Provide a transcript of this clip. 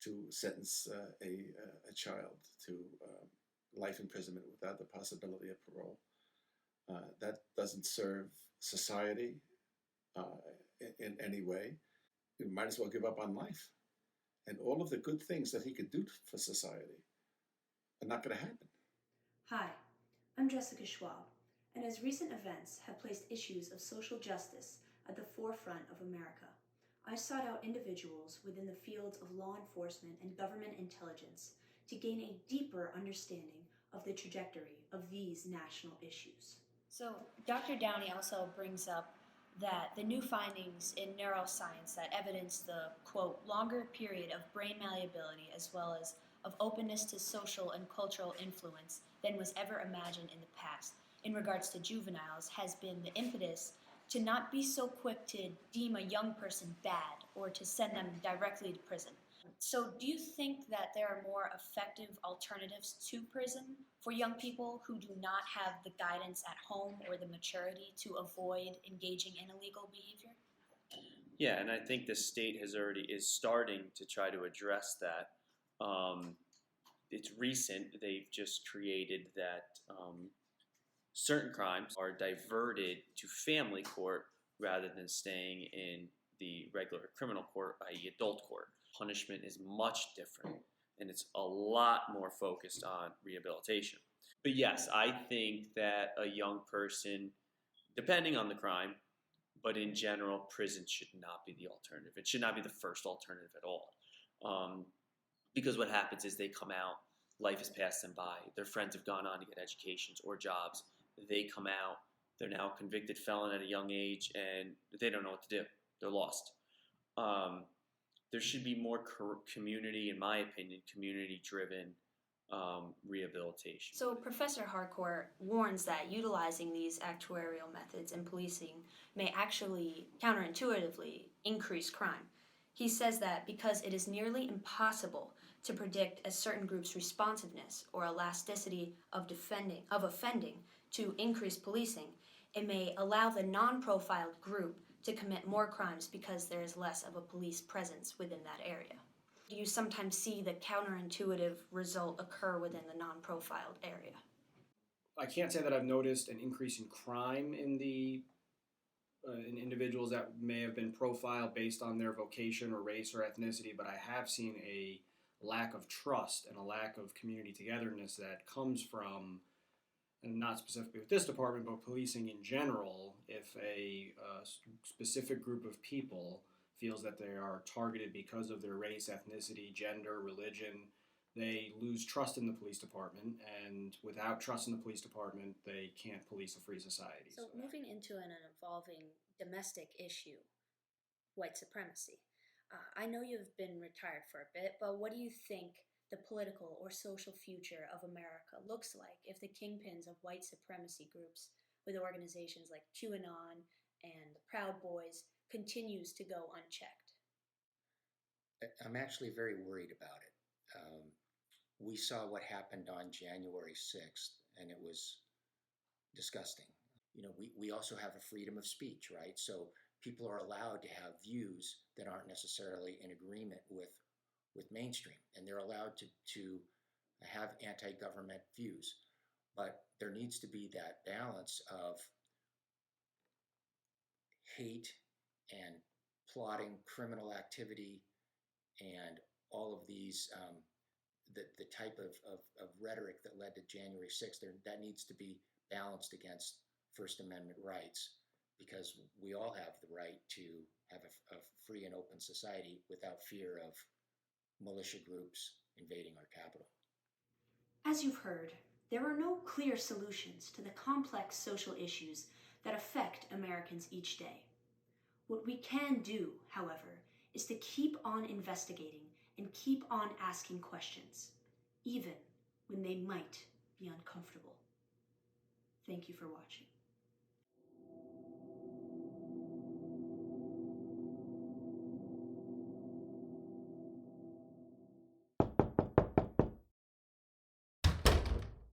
to sentence a child to life imprisonment without the possibility of parole. That doesn't serve society in any way. You might as well give up on life. And all of the good things that he could do for society are not going to happen. Hi, I'm Jessica Schwalb, and as recent events have placed issues of social justice at the forefront of America, I sought out individuals within the fields of law enforcement and government intelligence to gain a deeper understanding of the trajectory of these national issues. So Dr. Downey also brings up that the new findings in neuroscience that evidence the, quote, longer period of brain malleability as well as of openness to social and cultural influence than was ever imagined in the past in regards to juveniles has been the impetus to not be so quick to deem a young person bad or to send them directly to prison. So do you think that there are more effective alternatives to prison for young people who do not have the guidance at home or the maturity to avoid engaging in illegal behavior? Yeah, and I think the state is starting to try to address that. It's recent. They've just created that certain crimes are diverted to family court rather than staying in the regular criminal court, i.e. adult court. Punishment is much different, and it's a lot more focused on rehabilitation. But yes, I think that a young person, depending on the crime, but in general, prison should not be the alternative. It should not be the first alternative at all. Because what happens is they come out, life has passed them by, their friends have gone on to get educations or jobs, they come out, they're now a convicted felon at a young age, and they don't know what to do. They're lost. There should be more community, in my opinion, community-driven rehabilitation. So Professor Harcourt warns that utilizing these actuarial methods in policing may actually counterintuitively increase crime. He says that because it is nearly impossible to predict a certain group's responsiveness or elasticity of offending to increase policing, it may allow the non-profiled group to commit more crimes because there is less of a police presence within that area. Do you sometimes see the counterintuitive result occur within the non-profiled area? I can't say that I've noticed an increase in crime in in individuals that may have been profiled based on their vocation or race or ethnicity, but I have seen a lack of trust and a lack of community togetherness that comes from, and not specifically with this department, but policing in general. If a specific group of people feels that they are targeted because of their race, ethnicity, gender, religion, they lose trust in the police department, and without trust in the police department, they can't police a free society. So moving into an evolving domestic issue, white supremacy. I know you've been retired for a bit, but what do you think the political or social future of America looks like if the kingpins of white supremacy groups with organizations like QAnon and the Proud Boys continues to go unchecked? I'm actually very worried about it. We saw what happened on January 6th, and it was disgusting. We also have a freedom of speech, right? So people are allowed to have views that aren't necessarily in agreement with mainstream, and they're allowed to have anti-government views. But there needs to be that balance of hate and plotting criminal activity and all of these, the type of rhetoric that led to January 6th, that needs to be balanced against First Amendment rights, because we all have the right to have a free and open society without fear of militia groups invading our capital. As you've heard, there are no clear solutions to the complex social issues that affect Americans each day. What we can do, however, is to keep on investigating and keep on asking questions, even when they might be uncomfortable. Thank you for watching.